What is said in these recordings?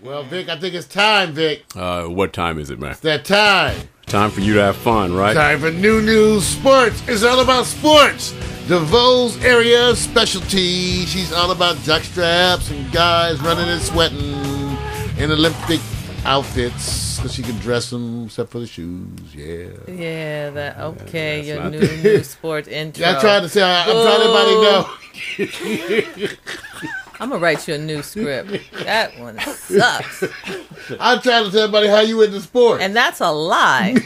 Well, Vic, I think it's time, Vic. What time is it, man? It's that time. Time for you to have fun, right? Time for New News Sports. It's all about sports. DeVoe's area specialty. She's all about jockstraps and guys running and sweating in Olympic outfits because she can dress them except for the shoes. Yeah. Yeah, that okay. Your new sports intro. Yeah, I'm trying to say, I'm trying to let everybody know. I'm gonna write you a new script. That one sucks. I'm trying to tell everybody how you into sports. And that's a lie.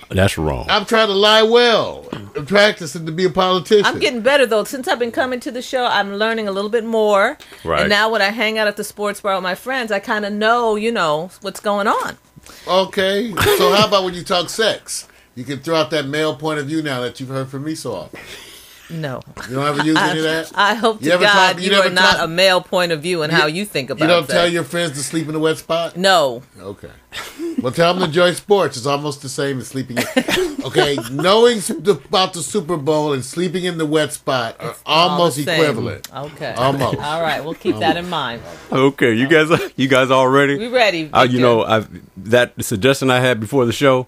That's wrong. I'm trying to lie well. I'm practicing to be a politician. I'm getting better, though. Since I've been coming to the show, I'm learning a little bit more. Right. And now when I hang out at the sports bar with my friends, I kind of know, what's going on. Okay. So how about when you talk sex? You can throw out that male point of view now that you've heard from me so often. No. You don't ever use any of that? I hope to God you are not a male point of view in how you think about it. You don't tell your friends to sleep in a wet spot? No. Okay. Well, tell them to enjoy sports. It's almost the same as sleeping in... Okay, knowing about the Super Bowl and sleeping in the wet spot are almost equivalent. Okay. Almost. All right, we'll keep that in mind. Okay, you guys all ready? We ready. That suggestion I had before the show,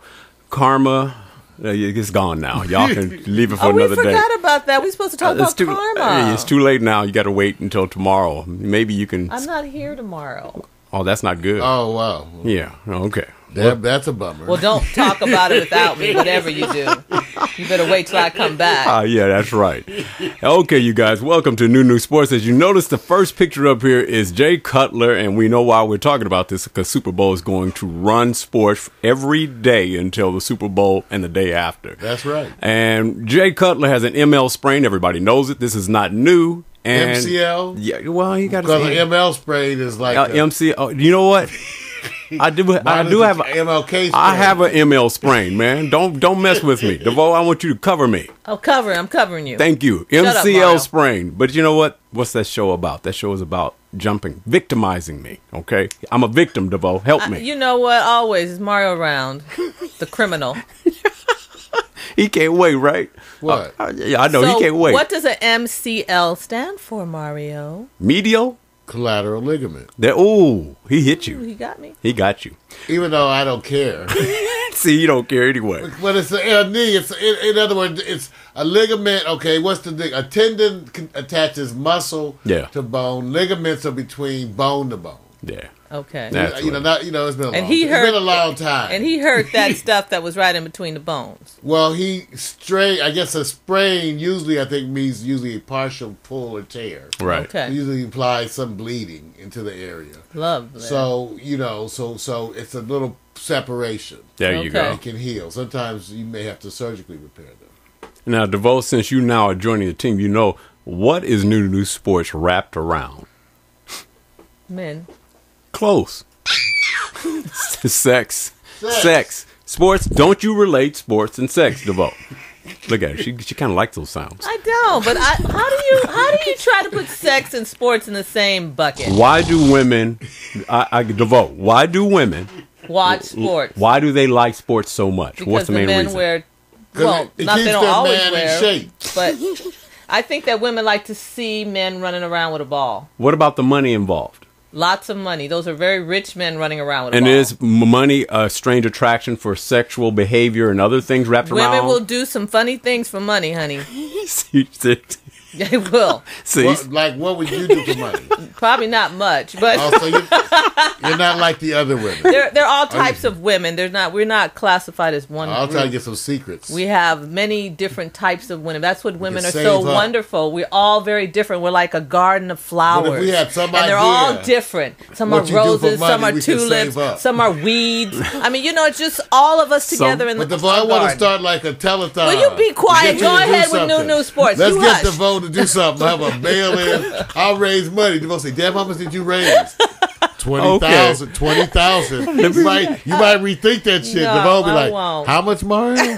karma... It's gone now. Y'all can leave it for another day. We forgot about that. We're supposed to talk about karma. It's too late now. You got to wait until tomorrow. Maybe you can... I'm not here tomorrow. Oh, that's not good. Oh, wow. Yeah. Okay. That's a bummer. Well, don't talk about it without me, whatever you do. You better wait till I come back. Yeah, that's right. Okay, you guys, welcome to New Sports. As you notice, the first picture up here is Jay Cutler, and we know why we're talking about this, because Super Bowl is going to run sports every day until the Super Bowl and the day after. That's right. And Jay Cutler has an ML sprain. Everybody knows it. This is not new. And MCL? Yeah, well, you got to say... Because an ML sprain is like... MCL, you know what? I do have MLK sprain. I have an ML sprain, man. Don't mess with me. DeVoe, I want you to cover me. I'm covering you. Thank you. MCL sprain. But you know what? What's that show about? That show is about jumping, victimizing me. Okay? I'm a victim, DeVoe. Help me. You know what? Always is Mario around. The criminal. He can't wait, right? What? Yeah, I know. He can't wait. What does an MCL stand for, Mario? Medial? Collateral ligament. He hit you. He got me. He got you. Even though I don't care. See, you don't care anyway. But it's a knee. In other words, it's a ligament. Okay, what's the thing? A tendon attaches muscle to bone. Ligaments are between bone to bone. Yeah. Okay. It's been a long time. And he hurt that stuff that was right in between the bones. Well, I guess a sprain usually means a partial pull or tear. Right. Okay. It usually implies some bleeding into the area. Lovely. So, so it's a little separation. There you go. It can heal. Sometimes you may have to surgically repair them. Now, DeVoe, since you now are joining the team, you know, what is New Sports wrapped around? Men. Close. Sex. Sports. Don't you relate sports and sex, DeVoe? Look at her. She kind of likes those sounds. I don't, but how do you try to put sex and sports in the same bucket? Why do women, DeVoe, why do women watch sports? Why do they like sports so much? Because what's the main reason? Wear, well, it not keeps they don't their always man wear, in shape. But I think that women like to see men running around with a ball. What about the money involved? Lots of money. Those are very rich men running around with a ball. And is money a strange attraction for sexual behavior and other things wrapped around? Women will do some funny things for money, honey. They will. See? What would you do for money? Probably not much, but also, you're not like the other women. There are all types of women. We're not classified as one. I'll group. try to get some secrets. We have many different types of women. That's what women are so wonderful. We're all very different. We're like a garden of flowers. But if we had some idea, they're all different. Some are roses, some are tulips, some are weeds. I mean, it's just all of us together in the garden. But I want to start like a telethon. Will you be quiet? Go ahead with New Sports. Let's get DeVoe to do something. Have a bail-in. I'll raise money. DeVoe say, "Damn, how much did you raise?" 20,000. Okay. 20,000. You might rethink that shit. No, DeVoe be like, won't. "How much, Mario?"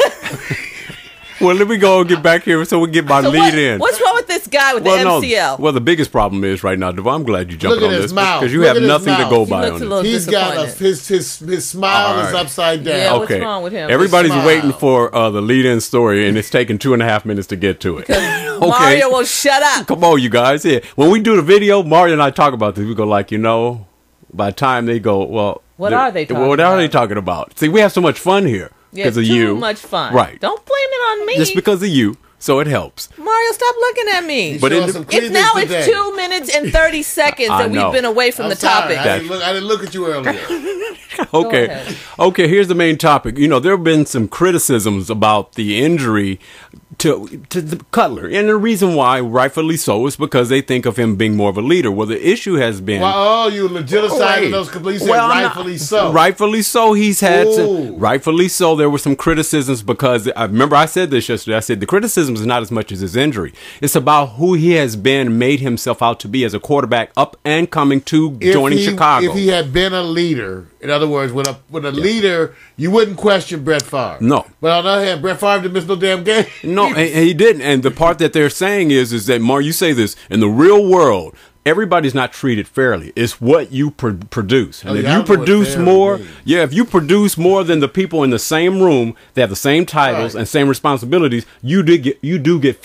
Well, let me go and get back here so we get my lead in. What's wrong with this guy with the MCL? Well, the biggest problem is right now, DeVoe, I'm glad you jumped on this because you have nothing to go by on this. He's got his smile is upside down. Yeah, what's wrong with him? Everybody's waiting for the lead-in story, and it's taking 2.5 minutes to get to it. Okay. Mario will shut up. Come on, you guys. Yeah. When we do the video, Mario and I talk about this. We go like, by the time they go, well, what are they talking what are they talking about? See, we have so much fun here because of you. Too much fun. Right. Don't blame it on me. Just because of you. So it helps. Mario, stop looking at me. But it's 2 minutes and 30 seconds that we've been away from the topic. I didn't look at you earlier. Okay, here's the main topic. You know, there have been some criticisms about the injury to the Cutler. And the reason why, rightfully so, is because they think of him being more of a leader. Well, the issue has been... Well, you legitimizing those completely. Rightfully so. Rightfully so. He's had some... Rightfully so. There were some criticisms because... I remember I said this yesterday. I said the criticism is not as much as his injury. It's about who he has been, made himself out to be as a quarterback up and coming to joining Chicago. If he had been a leader, in other words, when a leader, you wouldn't question Brett Favre. No. But on the other hand, Brett Favre didn't miss no damn game. No, and he didn't. And the part that they're saying is that, Mar, you say this, in the real world, everybody's not treated fairly. It's what you produce. And if you produce more, if you produce more than the people in the same room, they have the same titles and same responsibilities, you do get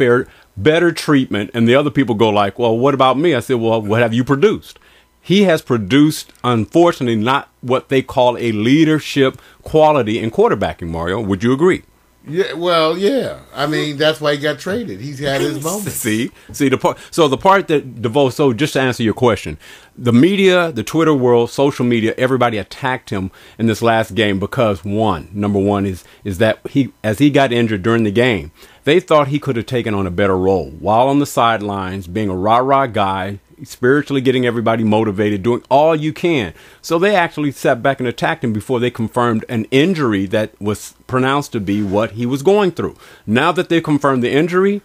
better treatment. And the other people go like, well, what about me? I said, well, what have you produced? He has produced, unfortunately, not what they call a leadership quality in quarterbacking, Mario. Would you agree? Yeah, well, yeah. I mean, that's why he got traded. He's had his moments. See the part. So the part that DeVoe. So just to answer your question, the media, the Twitter world, social media, everybody attacked him in this last game because number one is that as he got injured during the game, they thought he could have taken on a better role while on the sidelines, being a rah-rah guy, spiritually getting everybody motivated, doing all you can. So they actually sat back and attacked him before they confirmed an injury that was pronounced to be what he was going through. Now that they confirmed the injury,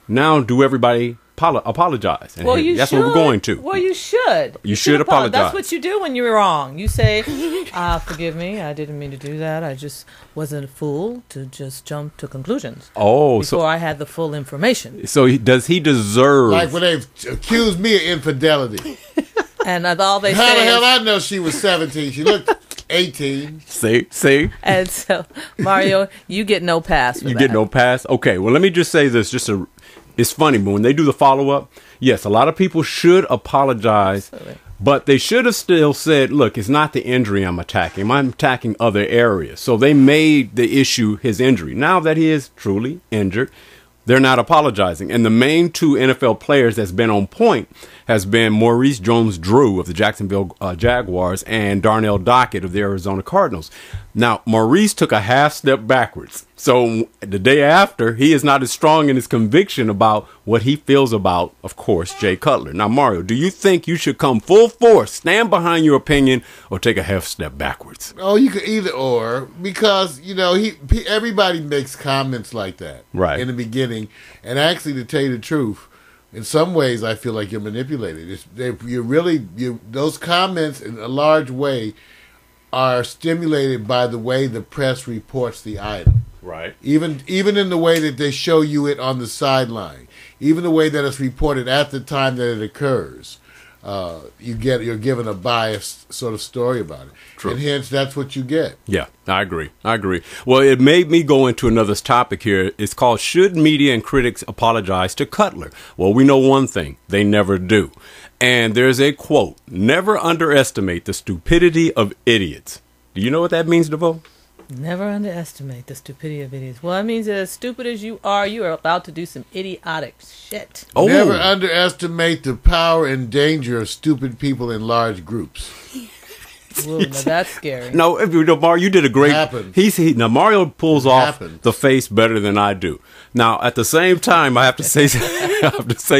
now do everybody apologize? And well, you that's should. What we're going to. Well, you should. You should apologize. That's what you do when you're wrong. You say, forgive me, I didn't mean to do that. I just wasn't a fool to just jump to conclusions. Oh, before I had the full information. So does he deserve... Like when they accused me of infidelity. And all they say How the hell I know she was 17? She looked 18. See? And so, Mario, you get no pass for You get no pass? Okay, well, let me just say this. It's funny, but when they do the follow-up, yes, a lot of people should apologize, but they should have still said, look, it's not the injury I'm attacking. I'm attacking other areas. So they made the issue his injury. Now that he is truly injured, they're not apologizing. And the main two NFL players that's been on point has been Maurice Jones-Drew of the Jacksonville Jaguars and Darnell Dockett of the Arizona Cardinals. Now, Maurice took a half step backwards. So the day after, he is not as strong in his conviction about what he feels about, of course, Jay Cutler. Now, Mario, do you think you should come full force, stand behind your opinion, or take a half step backwards? Oh, you could either or, because, everybody makes comments like that in the beginning. And actually, to tell you the truth, in some ways, I feel like you're manipulated. Those comments, in a large way, are stimulated by the way the press reports the item. Right. Even in the way that they show you it on the sideline, even the way that it's reported at the time that it occurs, you're given a biased sort of story about it. True. And hence that's what you get. Yeah, I agree. Well, it made me go into another topic here. It's called Should Media and Critics Apologize to Cutler? Well, we know one thing. They never do. And there's a quote, never underestimate the stupidity of idiots. Do you know what that means, DeVoe? Never underestimate the stupidity of idiots. Well, it means that as stupid as you are about to do some idiotic shit. Oh. Never underestimate the power and danger of stupid people in large groups. Whoa, now that's scary. No, Mario, you did a great... Now, Mario pulls off the face better than I do. Now, at the same time, I have to say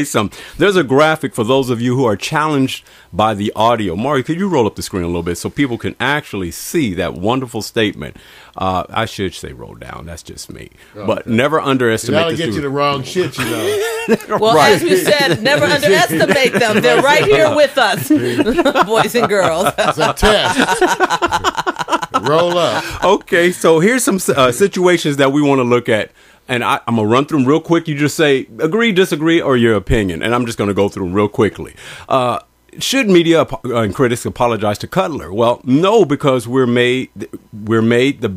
something. There's a graphic for those of you who are challenged by the audio. Mario, could you roll up the screen a little bit so people can actually see that wonderful statement? I should say roll down. That's just me. Oh, but never underestimate... That'll get you the wrong shit, Well, as we said, never underestimate them. They're right here with us, boys and girls. It's a test. Roll up. Okay, so here's some situations that we want to look at. And I'm going to run through them real quick. You just say agree, disagree, or your opinion. And I'm just going to go through them real quickly. Should media and critics apologize to Cutler? Well, no, because they made the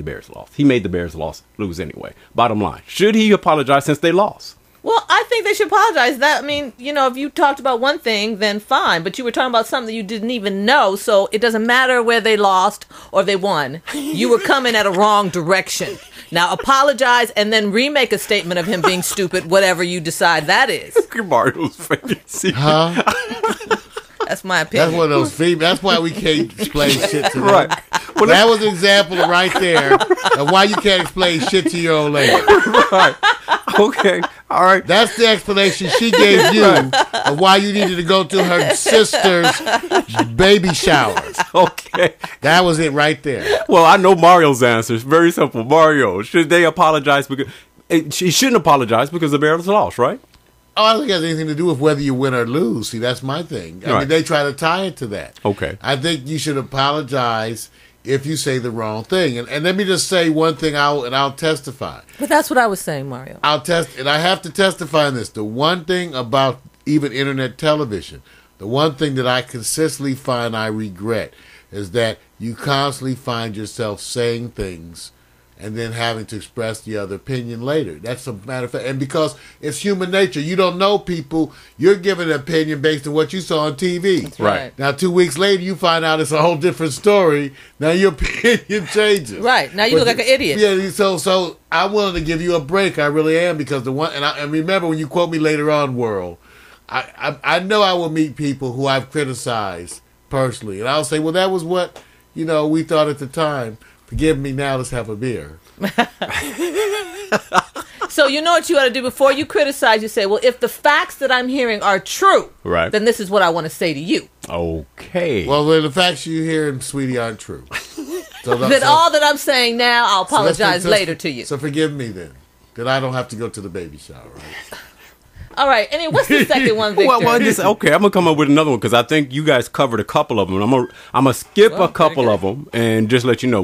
Bears lost. He made the Bears lose anyway. Bottom line, should he apologize since they lost? Well, I think they should apologize. That, I mean, you know, if you talked about one thing, then fine. But you were talking about something you didn't even know, so it doesn't matter where they lost or they won. You were coming at a wrong direction. Now apologize and then remake a statement of him being stupid, whatever you decide that is. Look at Mario's face. Huh? That's my opinion. That's one of those females. That's why we can't explain shit to them. Right. Well, that was an example right there of why you can't explain shit to your old lady. Right. Okay. All right. That's the explanation she gave you of why you needed to go to her sister's baby shower. Okay. That was it right there. Well, I know Mario's answer. It's very simple. Mario, should they apologize? Because she shouldn't apologize because the Bears lost, right? Oh, I don't think it has anything to do with whether you win or lose. See, that's my thing. I mean, they try to tie it to that. Okay. I think you should apologize if you say the wrong thing. And let me just say one thing, I'll testify. But that's what I was saying, Mario. And I have to testify on this. The one thing about even internet television, the one thing that I consistently find I regret is that you constantly find yourself saying things and then having to express the other opinion later. That's a matter of fact. And because it's human nature, you don't know people, you're giving an opinion based on what you saw on TV. That's right. Now, 2 weeks later, you find out it's a whole different story. Now your opinion changes. Right. Now you look like an idiot. Yeah, so I'm willing to give you a break. I really am, because and remember when you quote me later on, World, I know I will meet people who I've criticized personally. And I'll say, well, that was what, we thought at the time. Forgive me now, let's have a beer. So you know what you ought to do before you criticize, you say, well, if the facts that I'm hearing are true, right, then this is what I want to say to you. Okay. Well, then the facts you hear, sweetie, aren't true. All that I'm saying now, I'll apologize later to you. So forgive me then, that I don't have to go to the baby shower, right? All right. Anyway, what's the second one, Victor? Okay, I'm gonna come up with another one because I think you guys covered a couple of them. I'm gonna skip a couple of them and just let you know.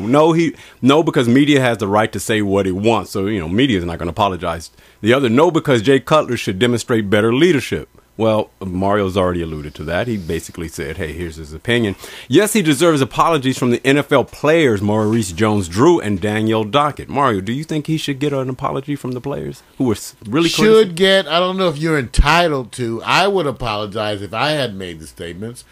No, because media has the right to say what it wants. So media is not gonna apologize. The other, no, because Jay Cutler should demonstrate better leadership. Well, Mario's already alluded to that. He basically said, hey, here's his opinion. Yes, he deserves apologies from the NFL players, Maurice Jones-Drew and Danielle Dockett. Mario, do you think he should get an apology from the players who were really should get? I don't know if you're entitled to. I would apologize if I had made the statements,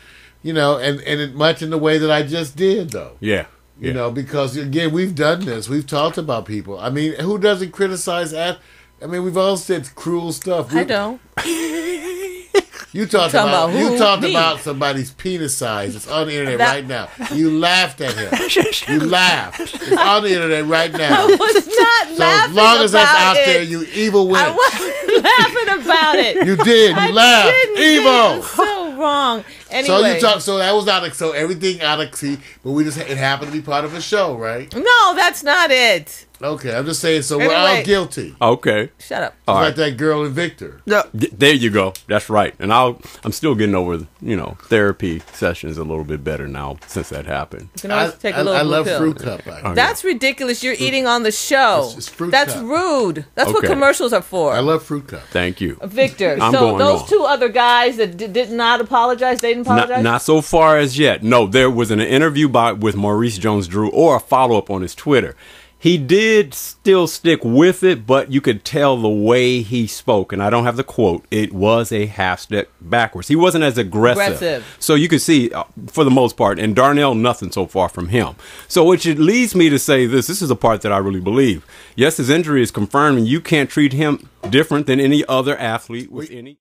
and much in the way that I just did, though. Yeah. Because, again, we've done this. We've talked about people. I mean, who doesn't criticize we've all said cruel stuff. I don't. You talked about somebody's penis size. It's on the internet right now. You laughed at him. You laughed. It's on the internet right now. I was not laughing about it. So as long as that's out there, you evil witch. I wasn't laughing about it. You did. You laughed. Evil. It's so wrong. Anyway. So that was not so everything out of but it happened to be part of a show, right? No, that's not it. Okay, I'm just saying. So we're all guilty. Okay, shut up. All right. Like that girl in Victor. Yeah, there you go. That's right. And I'm still getting over therapy sessions a little bit better now since that happened. You can always take a little I love pill. Fruit Cup. That's ridiculous. You're eating on the show. It's Fruit That's Cup. rude. That's what commercials are for. I love Fruit Cup. Thank you, Victor. I'm so going those on. two other guys that did not apologize, they didn't apologize? Not so far as yet. No, there was an interview with Maurice Jones-Drew or a follow-up on his Twitter. He did still stick with it, but you could tell the way he spoke, and I don't have the quote, it was a half step backwards. He wasn't as aggressive. So you could see, for the most part, and Darnell, nothing so far from him. So which it leads me to say this is the part that I really believe. Yes, his injury is confirmed, and you can't treat him different than any other athlete with any...